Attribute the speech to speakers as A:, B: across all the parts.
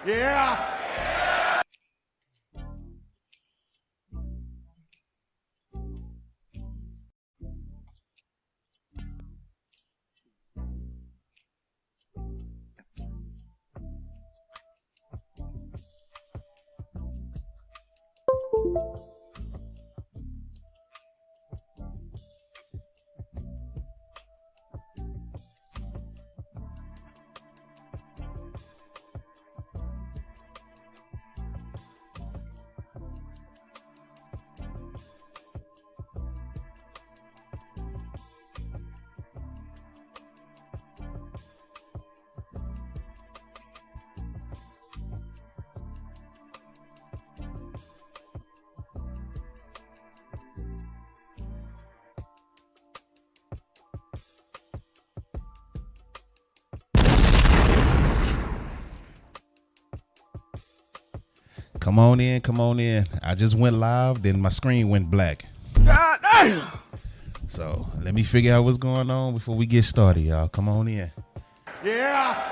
A: Yeah.
B: Come on in, come on in. I just went live, then my screen went black.
A: God damn.
B: So let me figure out what's going on before we get started, y'all. Come on in.
A: Yeah.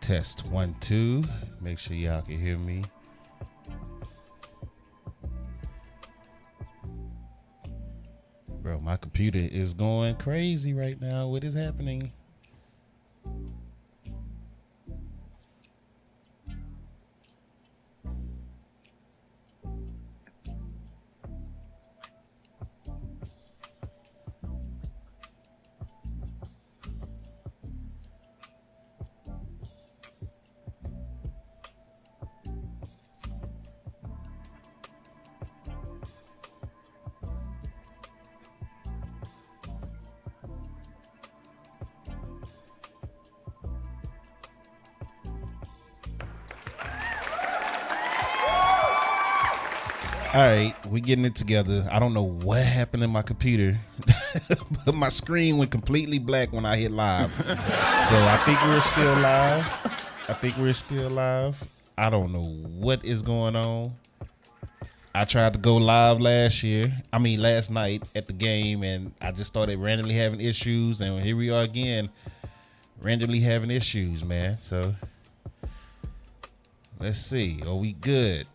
B: Test 1 2. Make sure y'all can hear me. Bro, my computer is going crazy right now. What is happening? All right, we getting it together. I don't know what happened in my computer, but my screen went completely black when I hit live. So I think we're still live. I don't know what is going on. I tried to go live last night at the game, and I just started randomly having issues, and here we are again, randomly having issues, man. So let's see. Are we good?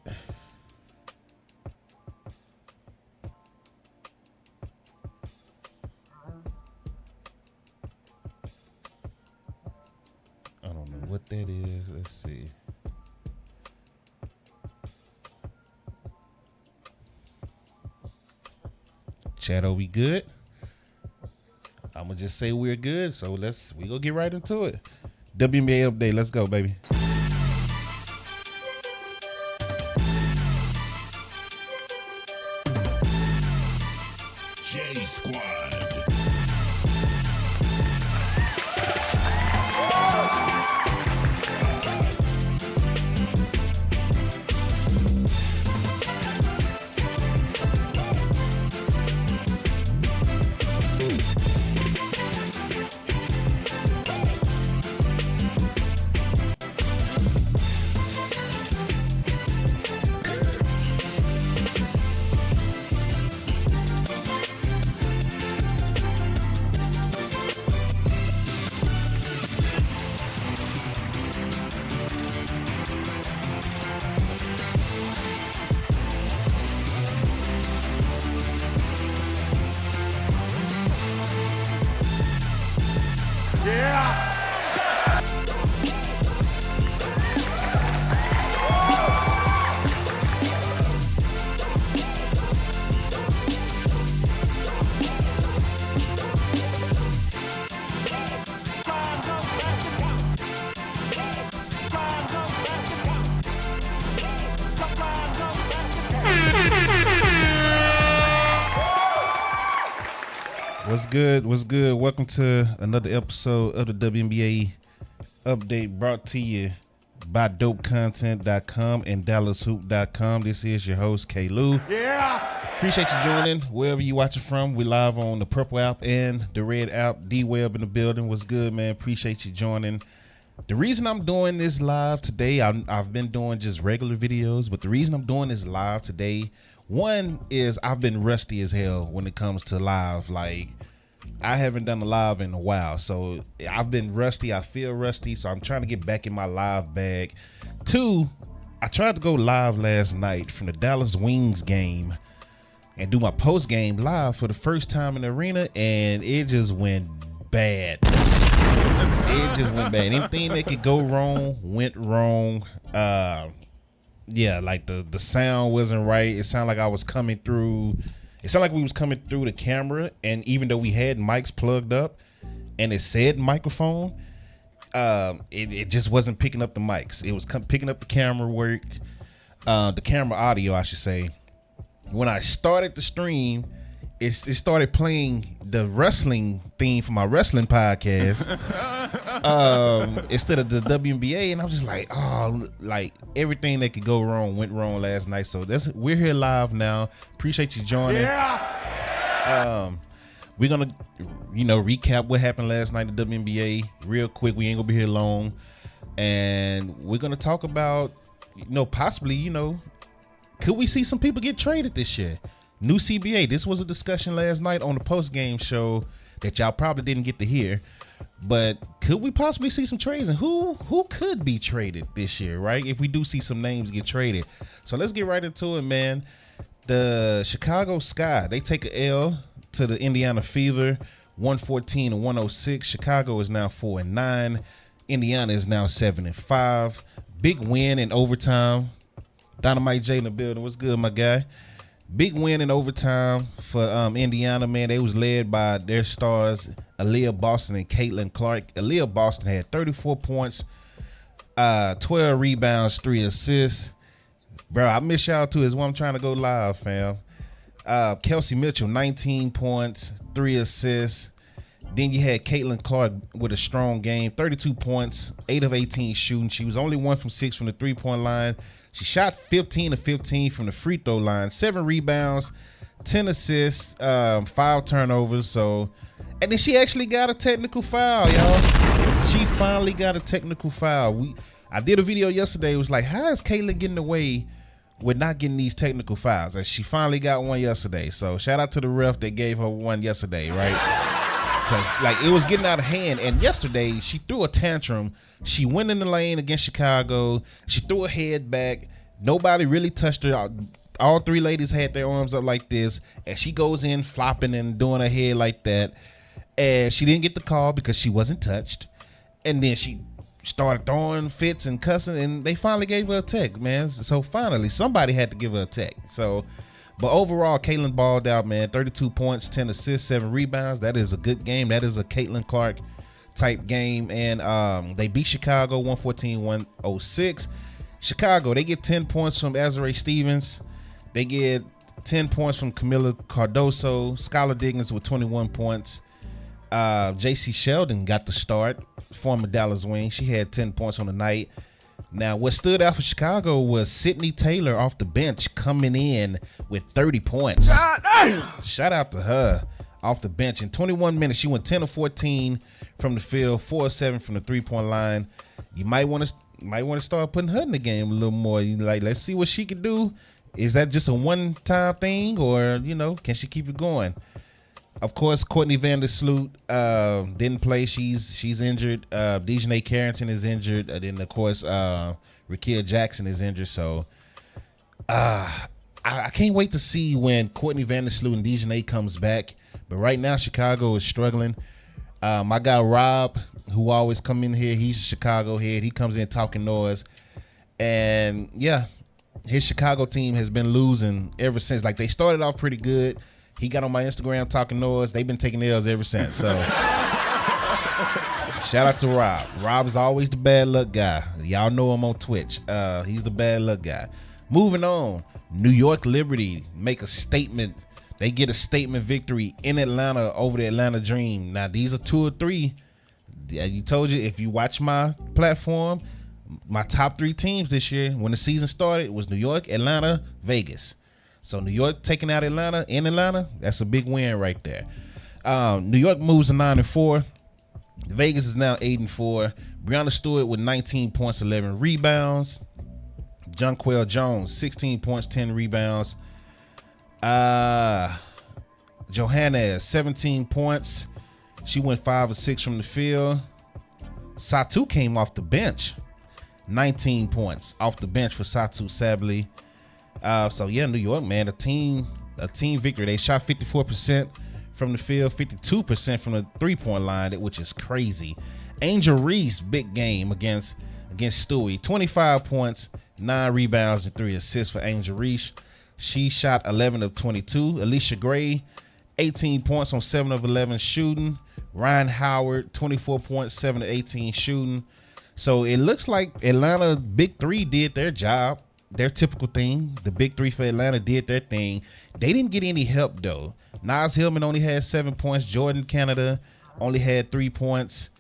B: What that is, let's see. Chat, are we good? I'm gonna just say we're good, so we gonna get right into it. WNBA update, let's go, baby.
C: J Squad.
B: What's good? What's good? Welcome to another episode of the WNBA update brought to you by dopecontent.com and dallashoop.com. This is your host, K. Lou.
A: Yeah.
B: Appreciate you joining wherever you watching from. We live on the Purple app and the Red app. D-Web in the building. What's good, man? Appreciate you joining. The reason I'm doing this live today, I've been doing just regular videos, but the reason I'm doing this live today, one is I've been rusty as hell when it comes to live. Like, I haven't done a live in a while, so I've been rusty. I feel rusty, so I'm trying to get back in my live bag. Two, I tried to go live last night from the Dallas Wings game and do my post game live for the first time in the arena, and it just went bad. It just went bad. Anything that could go wrong went wrong. Yeah, like the sound wasn't right. It sounded like I was coming through. It sounded like we was coming through the camera, and even though we had mics plugged up, and it said microphone, it just wasn't picking up the mics. It was picking up the camera work, the camera audio, I should say. When I started the stream, it started playing the wrestling theme for my wrestling podcast instead of the WNBA, and I was just like, oh, like everything that could go wrong went wrong last night. So we're here live now. Appreciate you joining.
A: Yeah.
B: We're gonna, recap what happened last night at the WNBA real quick. We ain't gonna be here long, and we're gonna talk about, possibly, could we see some people get traded this year? New CBA. This was a discussion last night on the post-game show that y'all probably didn't get to hear. But could we possibly see some trades? And who could be traded this year, right? If we do see some names get traded. So let's get right into it, man. The Chicago Sky, they take an L to the Indiana Fever, 114-106. Chicago is now 4-9. Indiana is now 7-5. Big win in overtime. Dynamite J in the building. What's good, my guy? Big win in overtime for Indiana, man. They was led by their stars, Aaliyah Boston and Caitlin Clark. Aaliyah Boston had 34 points, 12 rebounds, 3 assists. Bro, I miss y'all too. Is why I'm trying to go live, fam. Kelsey Mitchell, 19 points, 3 assists. Then you had Caitlin Clark with a strong game, 32 points, 8 of 18 shooting. She was only 1 from 6 from the three-point line. She shot 15 of 15 from the free throw line, 7 rebounds, 10 assists, 5 turnovers. So, and then she actually got a technical foul, y'all. She finally got a technical foul. I did a video yesterday. It was like, how is Caitlin getting away with not getting these technical fouls? And she finally got one yesterday. So shout out to the ref that gave her one yesterday, right? Because it was getting out of hand, and yesterday she threw a tantrum. She went in the lane against Chicago. She threw her head back. Nobody really touched her. All 3 ladies had their arms up like this, and she goes in flopping and doing her head like that. And she didn't get the call because she wasn't touched. And then she started throwing fits and cussing, and they finally gave her a tech, man. So finally, somebody had to give her a tech. But overall, Caitlin balled out, man. 32 points, 10 assists, 7 rebounds. That is a good game. That is a Caitlin Clark type game. And they beat Chicago 114-106. Chicago, they get 10 points from Azurá Stevens. They get 10 points from Camila Cardoso. Skylar Diggins with 21 points. JC Sheldon got the start, former Dallas Wing. She had 10 points on the night. Now, what stood out for Chicago was Sydney Taylor off the bench coming in with 30 points. Shout out to her off the bench. In 21 minutes, she went 10 of 14 from the field, 4 of 7 from the three-point line. You might want to start putting her in the game a little more. Let's see what she can do. Is that just a one-time thing, or can she keep it going? Of course, Courtney Vandersloot didn't play. She's injured. Dejanay Carrington is injured. And then, of course, Rakia Jackson is injured. So I can't wait to see when Courtney Vandersloot and Dejanay comes back. But right now, Chicago is struggling. My guy Rob, who always come in here, he's a Chicago head. He comes in talking noise. And, yeah, his Chicago team has been losing ever since. Like, they started off pretty good. He got on my Instagram talking noise. They've been taking L's ever since. So shout out to Rob. Rob is always the bad luck guy. Y'all know him on Twitch. He's the bad luck guy. Moving on. New York Liberty make a statement They get a statement victory in Atlanta over the Atlanta Dream. Now, these are 2 or 3. You told you, if you watch my platform, my top 3 teams this year when the season started was New York, Atlanta, Vegas. So New York taking out Atlanta in Atlanta, that's a big win right there. New York moves to 9-4. Vegas is now 8-4. Breonna Stewart with 19 points, 11 rebounds. Jonquel Jones, 16 points, 10 rebounds. Johannes, 17 points. She went 5 of 6 from the field. Satu came off the bench. 19 points off the bench for Satu Sabally. So yeah, New York, man, a team victory. They shot 54% from the field, 52% from the 3-point line, which is crazy. Angel Reese, big game against Stewie. 25 points, 9 rebounds, and 3 assists for Angel Reese. She shot 11 of 22. Alicia Gray, 18 points on 7 of 11 shooting. Ryan Howard, 24 points, 7 of 18 shooting. So it looks like Atlanta Big 3 did their job, their typical thing. The Big 3 for Atlanta did their thing. They didn't get any help, though. Nas Hillman only had 7 points. Jordan Canada only had 3 points.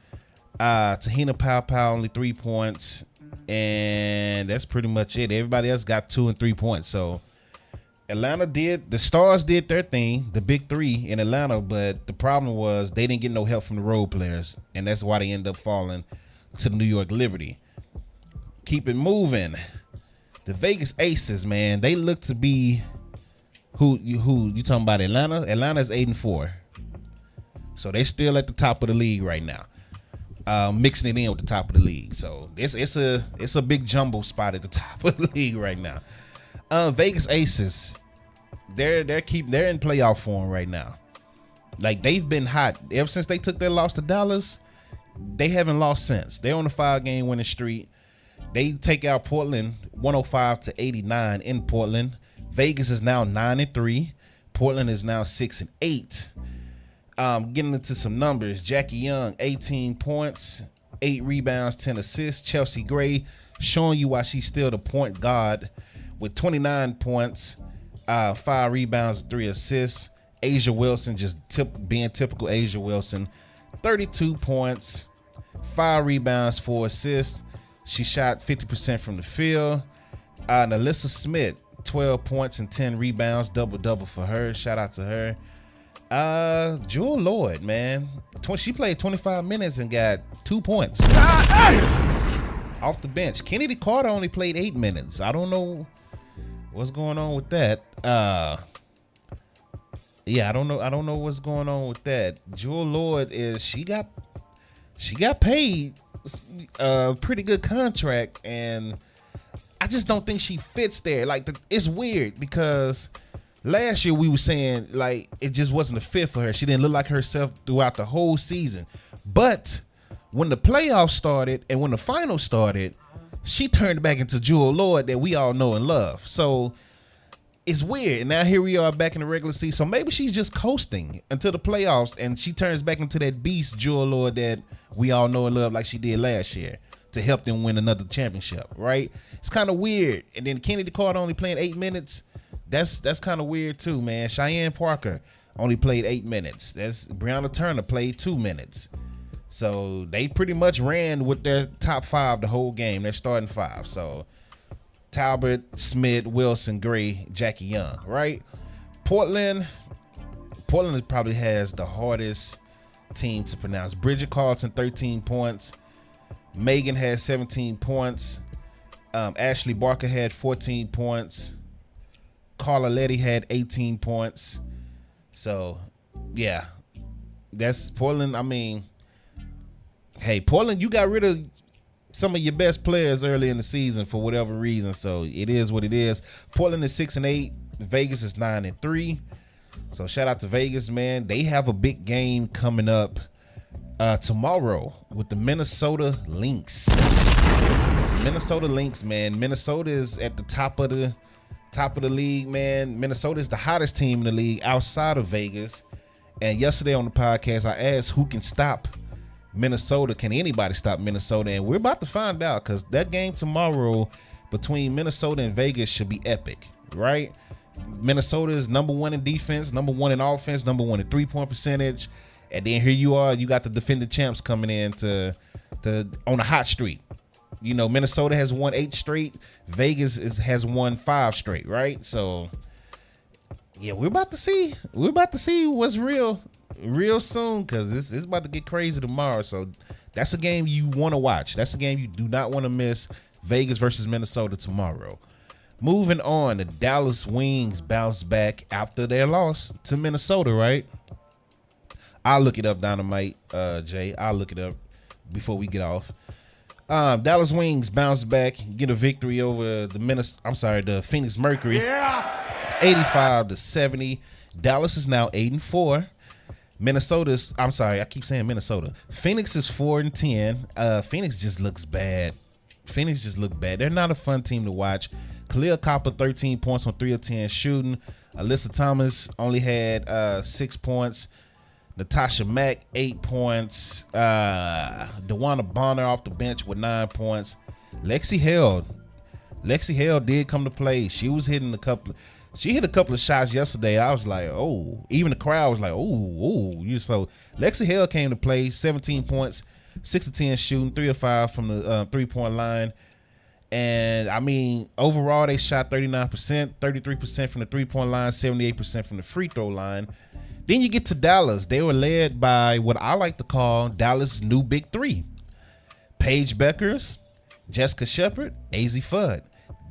B: Tahina Pau only 3 points. And that's pretty much it. Everybody else got 2 and 3 points. So the Stars did their thing, the Big 3 in Atlanta, but the problem was they didn't get no help from the role players, and that's why they ended up falling to the New York Liberty. Keep it moving. The Vegas Aces, man, they look to be who you talking about? Atlanta? Atlanta's 8-4. So they still at the top of the league right now. Mixing it in with the top of the league. So it's a big jumbo spot at the top of the league right now. Vegas Aces, they're in playoff form right now. Like, they've been hot ever since they took their loss to Dallas. They haven't lost since. They're on a 5-game winning streak. They take out Portland 105-89 in Portland. Vegas is now 9-3. Portland is now 6-8. Getting into some numbers, Jackie Young, 18 points, 8 rebounds, 10 assists. Chelsea Gray, showing you why she's still the point guard, with 29 points, 5 rebounds, 3 assists. Asia Wilson, just being typical Asia Wilson, 32 points, 5 rebounds, 4 assists. She shot 50% from the field. Nalissa Smith, 12 points and 10 rebounds, double for her. Shout out to her. Jewel Lloyd, man, she played 25 minutes and got 2 points off the bench. Kennedy Carter only played 8 minutes. I don't know what's going on with that. Yeah, I don't know what's going on with that. Jewel Lloyd she got paid a pretty good contract, and I just don't think she fits there. Like, it's weird because last year we were saying, like, it just wasn't a fit for her. She didn't look like herself throughout the whole season. But when the playoffs started and when the finals started, she turned back into Jewel Lloyd that we all know and love. So it's weird. And now here we are back in the regular season. So maybe she's just coasting until the playoffs and she turns back into that beast Jewel Lloyd that we all know and love, like she did last year, to help them win another championship, right? It's kind of weird. And then Kennedy Carter only playing 8 minutes. That's kind of weird too, man. Cheyenne Parker only played 8 minutes. Breonna Turner played 2 minutes. So they pretty much ran with their top 5 the whole game. They're starting 5. So Talbot, Smith, Wilson, Gray, Jackie Young, right? Portland probably has the hardest team to pronounce. Bridget Carlton, 13 points. Megan had 17 points. Ashley Barker had 14 points. Carla Letty had 18 points. So, yeah, that's Portland. I mean, hey, Portland, you got rid of some of your best players early in the season for whatever reason. So it is what it is. Portland is 6-8. Vegas is 9-3. So shout out to Vegas, man. They have a big game coming up tomorrow with the Minnesota Lynx. Minnesota Lynx, man. Minnesota is at the top of the league, man. Minnesota is the hottest team in the league outside of Vegas. And yesterday on the podcast, I asked who can stop Minnesota. Can anybody stop Minnesota? And we're about to find out, because that game tomorrow between Minnesota and Vegas should be epic, right? Minnesota is number 1 in defense, number 1 in offense, number 1 in 3-point percentage. And then here you are, you got the defending champs coming in to on a hot streak. You know, Minnesota has won 8 straight. Vegas has won 5 straight, right? So yeah, we're about to see what's real soon, because it's about to get crazy tomorrow. So that's a game you want to watch. That's a game you do not want to miss. Vegas versus Minnesota tomorrow. Moving on, the Dallas Wings bounced back after their loss to Minnesota, right? I'll look it up, Dynamite, Jay. I'll look it up before we get off. Dallas Wings bounced back, get a victory over the Phoenix Mercury. Yeah. 85-70. Dallas is now 8-4. I keep saying Minnesota. Phoenix is 4-10. Phoenix just looks bad. They're not a fun team to watch. Khalil Copper, 13 points on 3 of 10 shooting. Alyssa Thomas only had 6 points. Natasha Mack, 8 points. DeWanna Bonner off the bench with 9 points. Lexi Held did come to play. She hit a couple of shots yesterday. I was like, oh. Even the crowd was like, oh. So Lexi Held came to play, 17 points, 6 of 10 shooting, 3 of 5 from the 3-point line. And I mean, overall, they shot 39%, 33% from the 3-point line, 78% from the free throw line. Then you get to Dallas. They were led by what I like to call Dallas' new big three. Paige Beckers, Jessica Shepard, AZ Fudd.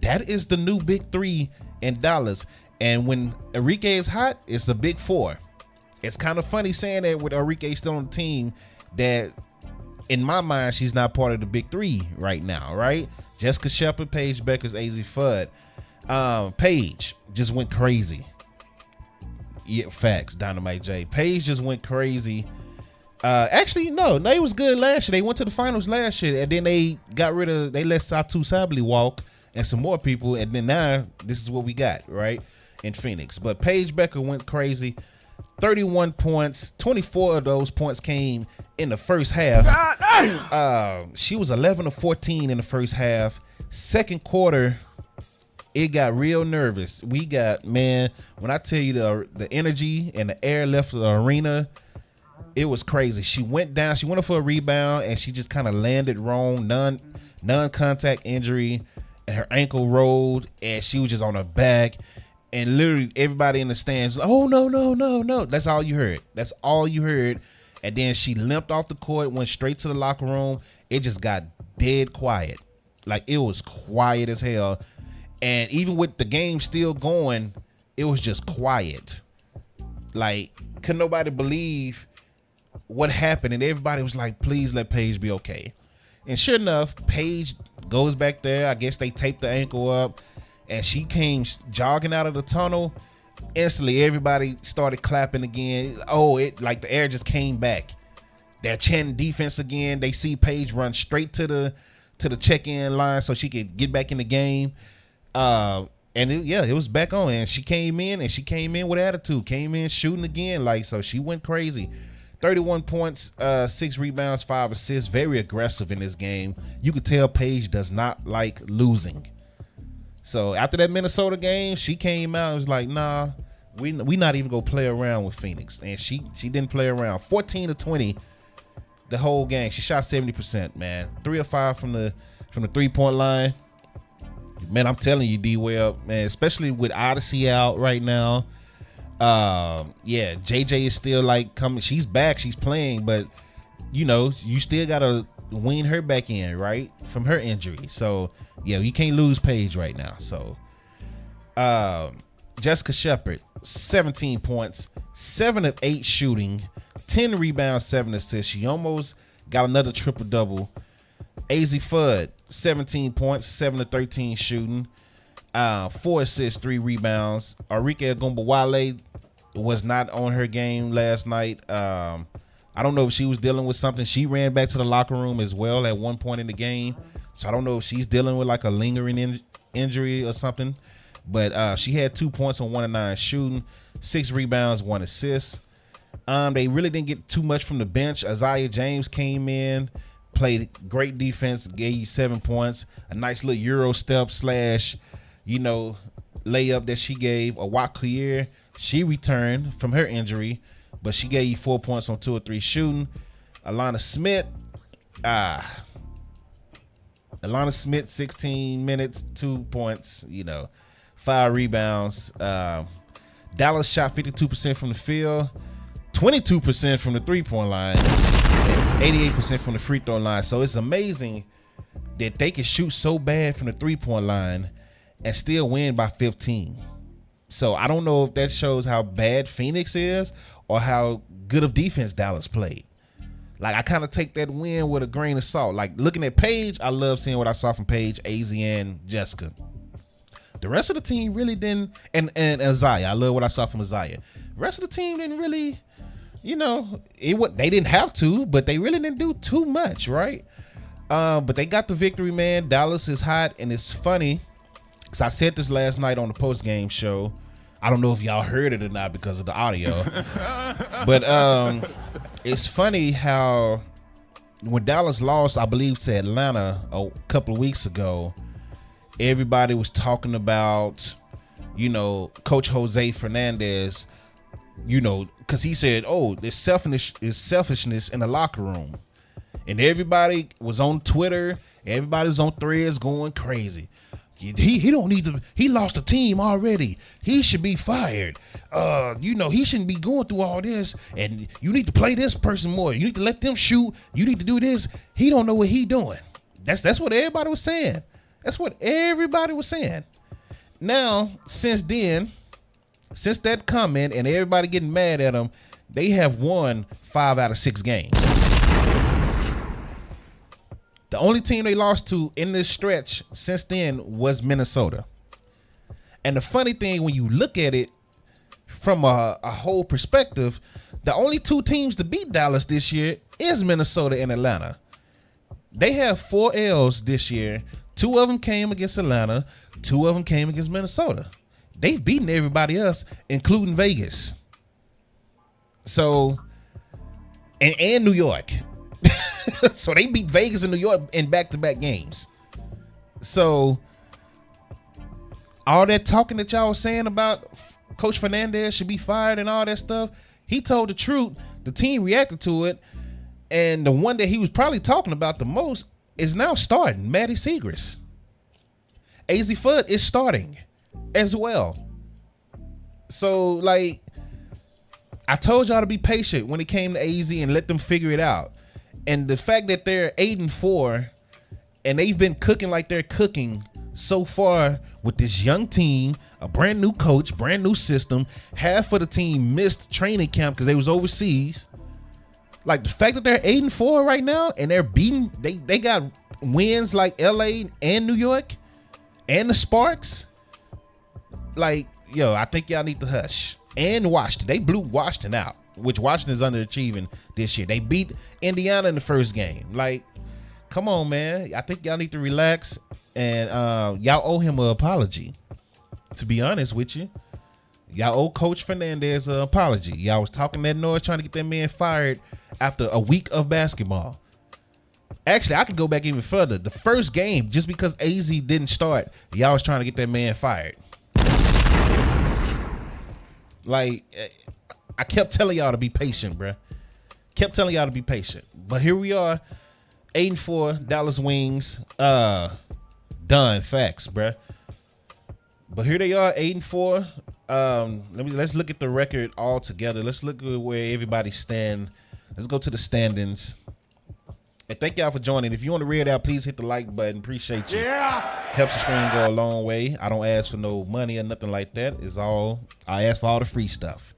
B: That is the new big three in Dallas. And when Enrique is hot, it's a big four. It's kind of funny saying that with Enrique still on the team, that in my mind, she's not part of the big three right now, right? Jessica Shepard, Paige Beckers, AZ Fudd. Paige just went crazy. Yeah, facts, Dynamite J. Paige just went crazy. Actually, no, it was good last year. They went to the finals last year, and then they let Satu Sabally walk and some more people, and then now this is what we got, right, in Phoenix. But Paige Becker went crazy. 31 points, 24 of those points came in the first half. She was 11 of 14 in the first half. Second quarter, it got real nervous. When I tell you the energy and the air left the arena, it was crazy. She went down, she went up for a rebound, and she just kind of landed wrong, non-contact injury, and her ankle rolled, and she was just on her back. And literally everybody in the stands was like, oh, no. That's all you heard. And then she limped off the court, went straight to the locker room. It just got dead quiet. Like, it was quiet as hell. And even with the game still going, it was just quiet. Like, couldn't nobody believe what happened. And everybody was like, please let Paige be okay. And sure enough, Paige goes back there. I guess they taped the ankle up. And she came jogging out of the tunnel. Instantly, everybody started clapping again. The air just came back. They're chanting defense again. They see Paige run straight to the check-in line so she could get back in the game. It was back on. And she came in with attitude. Came in shooting again. So she went crazy. 31 points, 6 rebounds, 5 assists. Very aggressive in this game. You could tell Paige does not like losing. So after that Minnesota game, she came out and was like, nah, we not even gonna play around with Phoenix. And she didn't play around. 14 of 20 the whole game. She shot 70%, man. 3 of 5 from the 3-point line. Man, I'm telling you, D-Web, man, especially with Odyssey out right now. JJ is still coming. She's back, she's playing, but you still gotta wean her back in, right, from her injury. So yeah, you can't lose Paige right now. So Jessica Shepard, 17 points, 7 of 8 shooting, 10 rebounds, 7 assists. She almost got another triple-double. AZ Fudd, 17 points, 7 of 13 shooting, 4 assists, 3 rebounds. Arike Ogunbowale was not on her game last night. I don't know if she was dealing with something. She ran back to the locker room as well at one point in the game. So I don't know if she's dealing with a lingering injury or something. But she had 2 points on 1 of 9 shooting, 6 rebounds, 1 assist. They really didn't get too much from the bench. Isaiah James came in, played great defense, gave you 7 points, a nice little Euro step / layup that she gave. Awakuyere, she returned from her injury, but she gave you 4 points on 2 or 3 shooting. Alana Smith, 16 minutes, 2 points, 5 rebounds. Dallas shot 52% from the field, 22% from the 3-point line, and 88% from the free throw line. So it's amazing that they can shoot so bad from the 3-point line and still win by 15. So I don't know if that shows how bad Phoenix is or how good of defense Dallas played. Like, I kind of take that win with a grain of salt. Like, looking at Paige, I love seeing what I saw from Paige, AZ, and Jessica. The rest of the team really didn't, and Isaiah. I love what I saw from Isaiah. The rest of the team didn't really, they didn't have to, but they really didn't do too much, right? But they got the victory, man. Dallas is hot, and it's funny, because I said this last night on the post-game show. I don't know if y'all heard it or not because of the audio. But it's funny how when Dallas lost, I believe, to Atlanta a couple of weeks ago, everybody was talking about, Coach Jose Fernandez, because he said, there's selfishness in the locker room. And everybody was on Twitter, everybody was on Threads going crazy. He don't need to. He lost the team already. He should be fired. He shouldn't be going through all this. And you need to play this person more. You need to let them shoot. You need to do this. He don't know what he doing. That's what everybody was saying. That's what everybody was saying. Now, since that comment and everybody getting mad at him, they have won 5 out of 6 games. The only team they lost to in this stretch since then was Minnesota. And the funny thing, when you look at it from a whole perspective, the only 2 teams to beat Dallas this year is Minnesota and Atlanta. They have 4 L's this year. 2 of them came against Atlanta. 2 of them came against Minnesota. They've beaten everybody else, including Vegas. So, and New York. So they beat Vegas and New York in back-to-back games. So all that talking that y'all was saying about Coach Fernandez should be fired and all that stuff, he told the truth. The team reacted to it. And the one that he was probably talking about the most is now starting, Maddie Siegrist. AZ Fudd is starting as well. So, like, I told y'all to be patient when it came to AZ and let them figure it out. And the fact that they're 8-4 and they've been cooking like they're cooking so far with this young team, a brand new coach, brand new system. Half of the team missed training camp because they was overseas. Like, the fact that they're 8-4 right now and they're beating, they got wins like LA and New York and the Sparks. Like, I think y'all need to hush. And Washington, they blew Washington out, which Washington is underachieving this year. They beat Indiana in the first game. Like, come on, man. I think y'all need to relax. And y'all owe him an apology. To be honest with you, y'all owe Coach Fernandez an apology. Y'all was talking that noise trying to get that man fired after a week of basketball. Actually, I could go back even further. The first game, just because AZ didn't start, y'all was trying to get that man fired. Like, I kept telling y'all to be patient, bruh. Kept telling y'all to be patient. But here we are, 8-4, Dallas Wings. Done. Facts, bruh. But here they are, 8-4. Let's look at the record all together. Let's look at where everybody stand. Let's go to the standings. And thank y'all for joining. If you want to read out, please hit the like button. Appreciate you. Yeah. Helps the stream go a long way. I don't ask for no money or nothing like that. I ask for all the free stuff.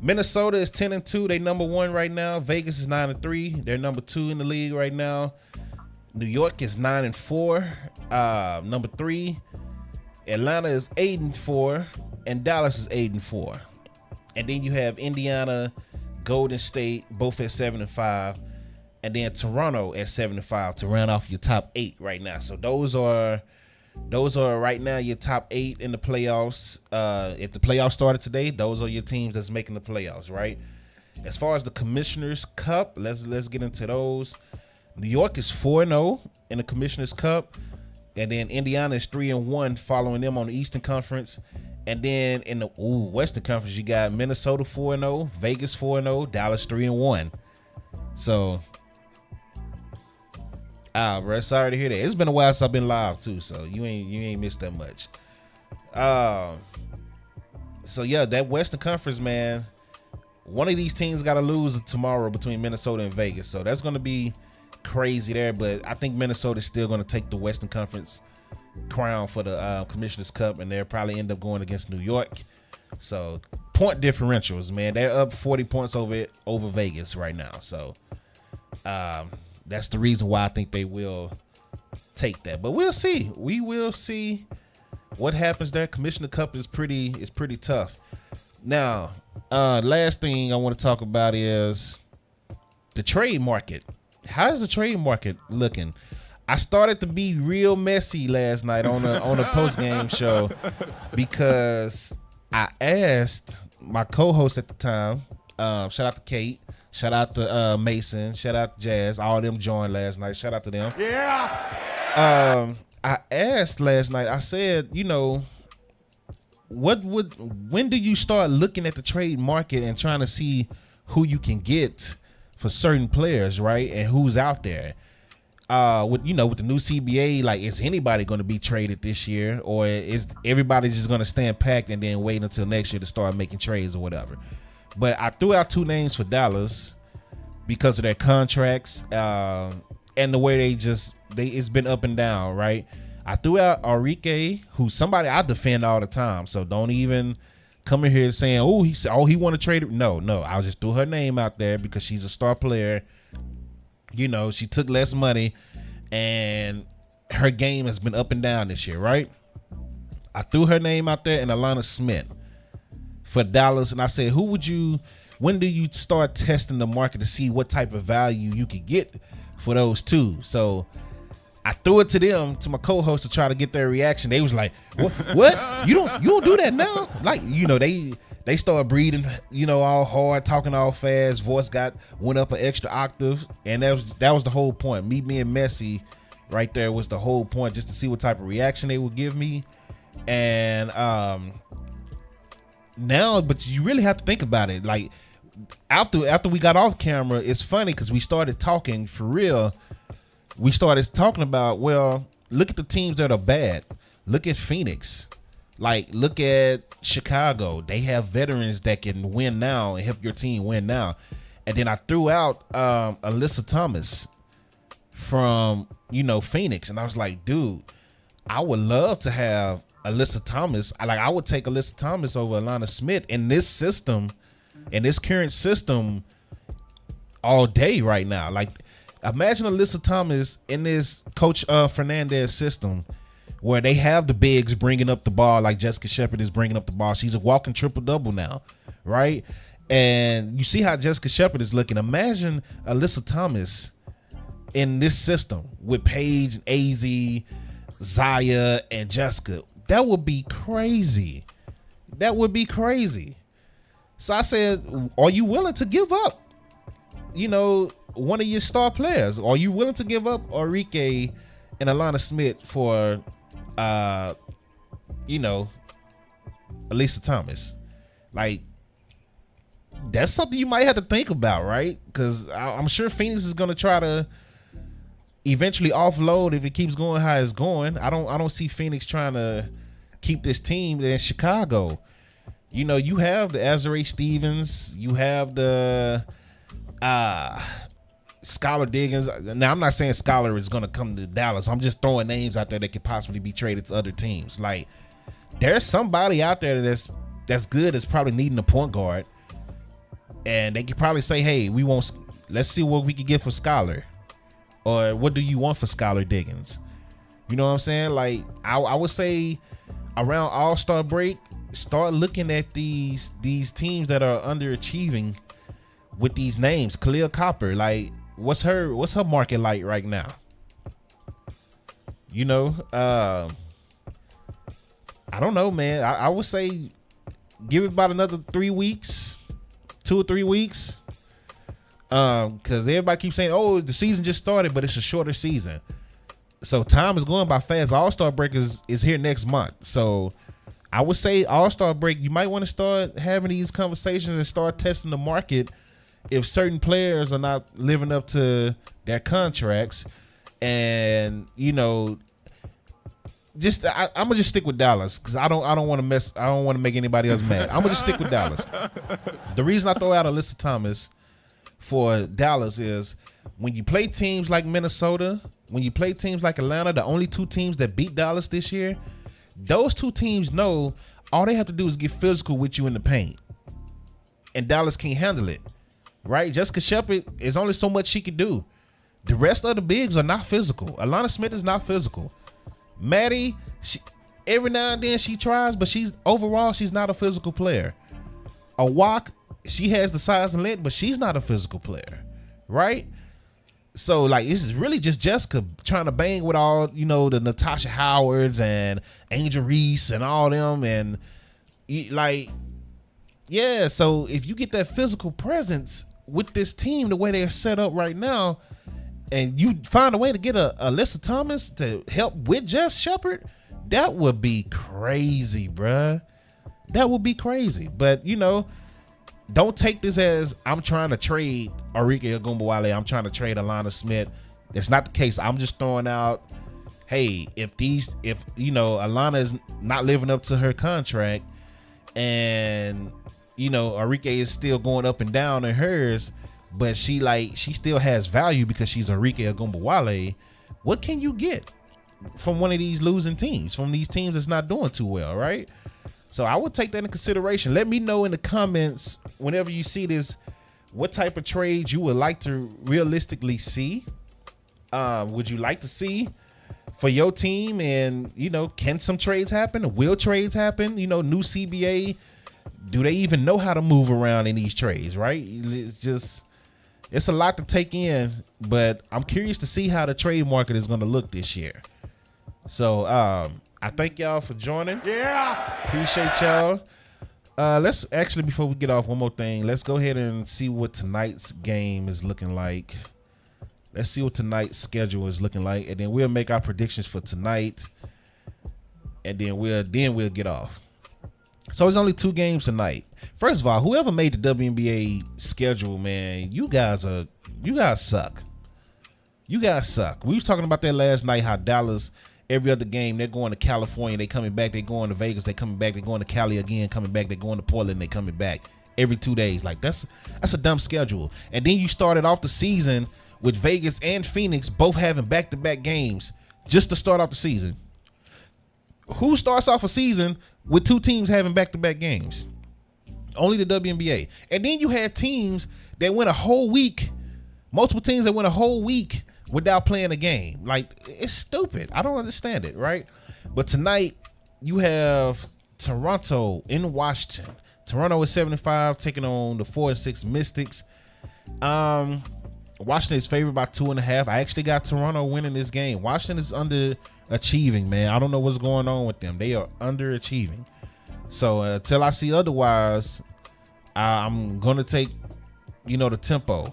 B: Minnesota is 10-2. They number 1 right now. Vegas is 9-3. They're number 2 in the league right now. New York is 9-4. Number 3. Atlanta is 8-4. And Dallas is 8-4. And then you have Indiana, Golden State, both at 7-5. And then Toronto at 7-5 to round off your top 8 right now. So those are right now your top 8 in the playoffs. If the playoffs started today, those are your teams that's making the playoffs, right? As far as the Commissioner's Cup, let's get into those. New York is 4-0 in the Commissioner's Cup. And then Indiana is 3-1, following them on the Eastern Conference. And then in the Western Conference, you got Minnesota 4-0, Vegas 4-0, Dallas 3-1. So, bro, sorry to hear that. It's been a while since I've been live too, so you ain't missed that much. So yeah, that Western Conference, man. One of these teams got to lose tomorrow between Minnesota and Vegas, so that's going to be crazy there. But I think Minnesota's still going to take the Western Conference crown for the Commissioner's Cup, and they'll probably end up going against New York. So point differentials, man, they're up 40 points over Vegas right now. So that's the reason why I think they will take that. But we'll see. We will see what happens there. Commissioner Cup is pretty tough. Now, last thing I want to talk about is the trade market. How's the trade market looking? I started to be real messy last night on a post game show because I asked my co-host at the time, shout out to Kate, shout out to Mason, shout out to Jazz, all of them joined last night. Shout out to them. Yeah. I asked last night. I said, when do you start looking at the trade market and trying to see who you can get for certain players, right? And who's out there? With the new CBA, like, is anybody going to be traded this year, or is everybody just going to stand packed and then wait until next year to start making trades or whatever? But I threw out 2 names for Dallas because of their contracts and the way it's been up and down, right? I threw out Enrique, who's somebody I defend all the time. So don't even come in here saying, he want to trade it. No, I'll just throw her name out there because she's a star player. She took less money and her game has been up and down this year, right? I threw her name out there and Alana Smith for Dallas. And I said, when do you start testing the market to see what type of value you could get for those two? So I threw it to them, to my co-host, to try to get their reaction. They was like, what? You don't do that now? Like, they started breathing, all hard, talking all fast. Voice went up an extra octave, and that was the whole point. Me being messy right there was the whole point, just to see what type of reaction they would give me. And now, but you really have to think about it. Like, after we got off camera, it's funny because we started talking for real. We started talking about, well, look at the teams that are bad. Look at Phoenix. Like, look at Chicago. They have veterans that can win now and help your team win now. And then I threw out Alyssa Thomas from, Phoenix. And I was like, dude, I would love to have Alyssa Thomas. I would take Alyssa Thomas over Alana Smith in this system, in this current system, all day right now. Like, imagine Alyssa Thomas in this Coach Fernandez system where they have the bigs bringing up the ball, like Jessica Shepard is bringing up the ball. She's a walking triple-double now, right? And you see how Jessica Shepard is looking. Imagine Alyssa Thomas in this system with Paige, AZ, Zaya, and Jessica. That would be crazy. That would be crazy. So I said, are you willing to give up, one of your star players? Are you willing to give up Enrique and Alana Smith for, Alyssa Thomas? Like, that's something you might have to think about, right? Because I'm sure Phoenix is going to try to eventually offload if it keeps going how it's going. I don't see Phoenix trying to keep this team in Chicago. You have the Azare Stevens, you have the Skylar Diggins. Now, I'm not saying Skylar is going to come to Dallas. I'm just throwing names out there that could possibly be traded to other teams. Like, there's somebody out there that's good, that's probably needing a point guard, and they could probably say, hey, let's see what we can get for Skylar, or what do you want for Skylar Diggins? You know what I'm saying? Like, I would say around All-Star break, start looking at these teams that are underachieving with these names. Khalil Copper, like, what's her market like right now? I don't know, man. I would say give it about another 3 weeks, 2 or 3 weeks. Because everybody keeps saying, oh, the season just started, but it's a shorter season. So time is going by fast. All-Star break is here next month. So I would say All-Star break, you might want to start having these conversations and start testing the market if certain players are not living up to their contracts. And I'm gonna just stick with Dallas because I don't want to make anybody else mad. I'm gonna just stick with Dallas. The reason I throw out Alyssa Thomas for Dallas is when you play teams like Minnesota, when you play teams like Atlanta, the only two teams that beat Dallas this year, those two teams know all they have to do is get physical with you in the paint, and Dallas can't handle it. Right? Jessica Shepard, is only so much she can do. The rest of the bigs are not physical. Alana Smith is not physical. Maddie, every now and then she tries, but she's not a physical player. Awak, she has the size and length, but she's not a physical player, right? So like this is really just Jessica trying to bang with all the Natasha Howards and Angel Reese and all them, and so if you get that physical presence with this team the way they're set up right now, and you find a way to get a Alyssa Thomas to help with Jess Shepard, that would be crazy, bruh. That would be crazy. But, don't take this as I'm trying to trade Arike Ogunbowale. I'm trying to trade Alana Smith. That's not the case. I'm just throwing out, hey, if Alana is not living up to her contract and, Arike is still going up and down in hers, but she still has value because she's Arike Ogunbowale. What can you get from one of these losing teams, from these teams that's not doing too well, right? So I would take that into consideration. Let me know in the comments whenever you see this, what type of trades you would like to realistically see. Would you like to see for your team? And, can some trades happen? Will trades happen? New CBA, do they even know how to move around in these trades, right? It's a lot to take in, but I'm curious to see how the trade market is going to look this year. So I thank y'all for joining. Yeah. Appreciate y'all. Let's actually, before we get off, one more thing. Let's go ahead and see what tonight's game is looking like. Let's see what tonight's schedule is looking like, and then we'll make our predictions for tonight, and then we'll get off. So there's only 2 games tonight. First of all, whoever made the WNBA schedule, man, you guys suck. You guys suck. We was talking about that last night, how Dallas, every other game, they're going to California, they coming back, they going to Vegas, they coming back, they going to Cali again, coming back, they going to Portland, they coming back every 2 days. Like that's a dumb schedule. And then you started off the season with Vegas and Phoenix both having back-to-back games just to start off the season. Who starts off a season with 2 teams having back-to-back games? Only the WNBA. And then you had teams that went a whole week, multiple teams that went a whole week without playing a game. Like, it's stupid. I don't understand it, right? But tonight, you have Toronto in Washington. Toronto is 75, taking on the 4-6 Mystics. Washington is favored by 2.5. I actually got Toronto winning this game. Washington is underachieving, man. I don't know what's going on with them. They are underachieving. So until I see otherwise, I'm going to take, the tempo,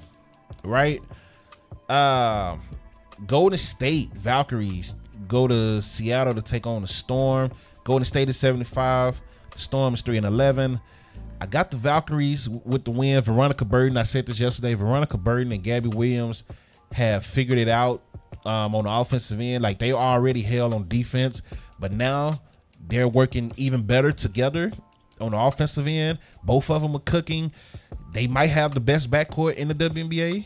B: right? Golden State Valkyries go to Seattle to take on the Storm. Golden State is 75. The Storm is 3-11. I got the Valkyries with the win. Veronica Burton, I said this yesterday, Veronica Burton and Gabby Williams have figured it out on the offensive end. Like, they already held on defense, but now they're working even better together on the offensive end. Both of them are cooking. They might have the best backcourt in the WNBA.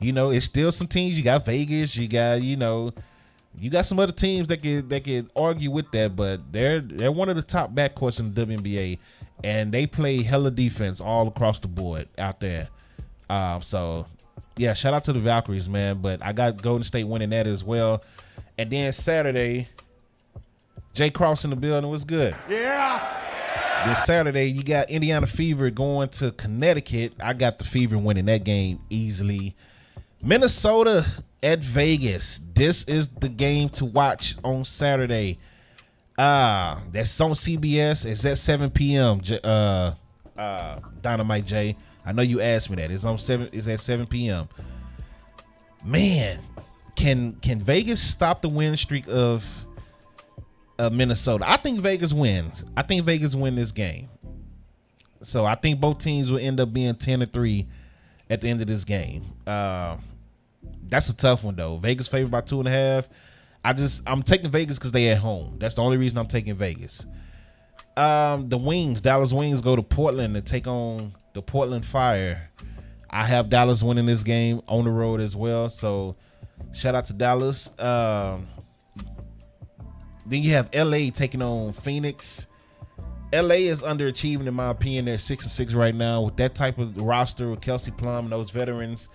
B: It's still some teams. You got Vegas. You got, you got some other teams that could argue with that, but they're one of the top backcourts in the WNBA, and they play hella defense all across the board out there. So yeah, shout out to the Valkyries, man. But I got Golden State winning that as well. And then Saturday, Jay Cross in the building was good. Yeah. This Saturday, you got Indiana Fever going to Connecticut. I got the Fever winning that game easily. Minnesota at Vegas. This is the game to watch on Saturday. That's on CBS. It's at 7 p.m. Dynamite J. I know you asked me that. It's at 7 p.m. Man, can Vegas stop the win streak of Minnesota? I think Vegas wins. I think Vegas win this game. So I think both teams will end up being 10-3 at the end of this game. That's a tough one though. Vegas favored by 2.5. I'm taking Vegas because they at home. That's the only reason I'm taking Vegas. The Dallas Wings go to Portland to take on the Portland Fire. I have Dallas winning this game on the road as well. So shout out to Dallas. Then you have LA taking on Phoenix. LA is underachieving in my opinion. They're 6-6 right now. With that type of roster with Kelsey Plum and those veterans,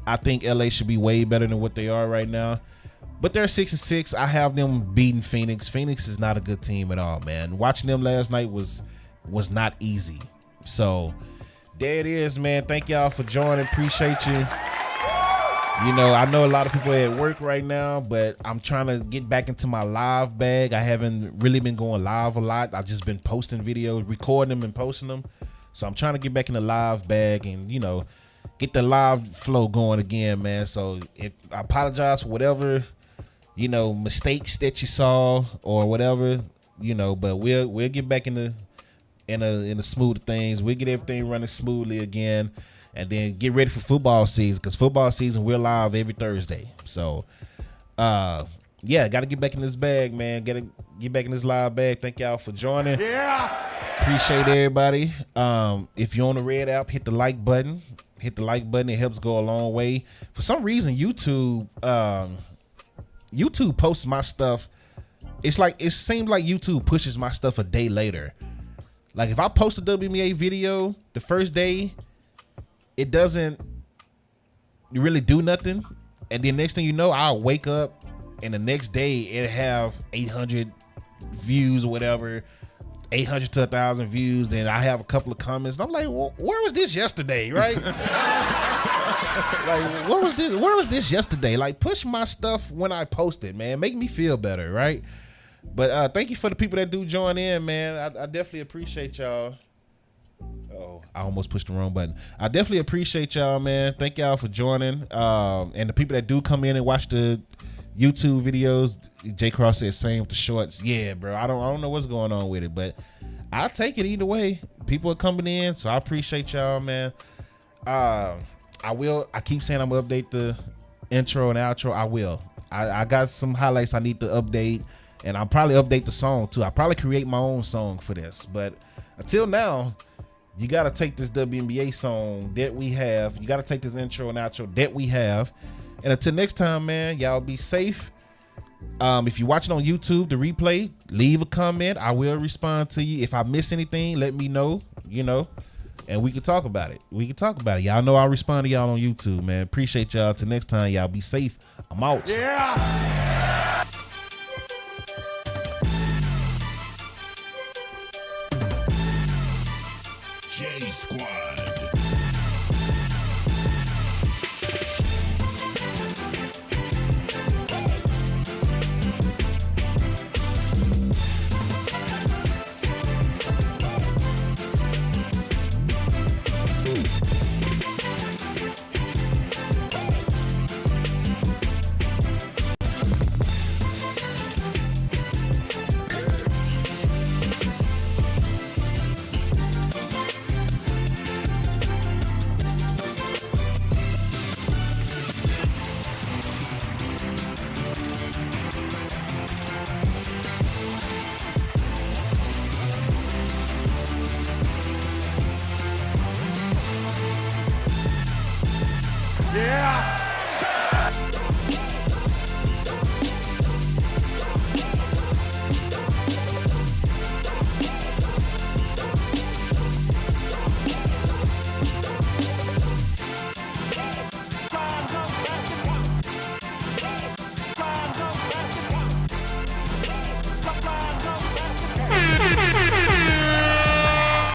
B: I think LA should be way better than what they are right now. But they're 6-6. I have them beating Phoenix. Phoenix is not a good team at all, man. Watching them last night was not easy. So there it is, man. Thank y'all for joining. Appreciate you. You know, I know a lot of people are at work right now, but I'm trying to get back into my live bag. I haven't really been going live a lot. I've just been posting videos, recording them and posting them. So I'm trying to get back in the live bag and, you know, get the live flow going again, man. So I apologize for whatever, you know, mistakes that you saw or whatever, you know, but we'll get back in the smooth of things. We'll get everything running smoothly again. And then get ready for football season, because football season, we're live every Thursday. So, yeah, got to get back in this bag, man. Got to get back in this live bag. Thank y'all for joining. Yeah. Appreciate everybody. If you're on the Red app, hit the like button. Hit the like button. It helps go a long way. For some reason, YouTube posts my stuff. It seems like YouTube pushes my stuff a day later. Like if I post a WNBA video the first day, it doesn't really do nothing. And then next thing you know, I'll wake up and the next day it'll have 800 views or whatever, 800 to 1,000 views. Then I have a couple of comments. And I'm like, well, where was this yesterday, right? Like, where was this yesterday? Like, push my stuff when I post it, man. Make me feel better, right? But thank you for the people that do join in, man. I definitely appreciate y'all. Oh, I almost pushed the wrong button. I definitely appreciate y'all, man. Thank y'all for joining. And the people that do come in and watch the YouTube videos, J Cross said same with the shorts. Yeah, bro. I don't know what's going on with it, but I'll take it either way. People are coming in, so I appreciate y'all, man. I keep saying I'm gonna update the intro and outro. I will. I got some highlights I need to update, and I'll probably update the song too. I'll probably create my own song for this, but until now, you got to take this WNBA song that we have. You got to take this intro and outro that we have. And until next time, man, y'all be safe. If you're watching on YouTube, the replay, leave a comment. I will respond to you. If I miss anything, let me know, you know, and we can talk about it. Y'all know I'll respond to y'all on YouTube, man. Appreciate y'all. Till next time, y'all be safe. I'm out.
C: Yeah. J Squad.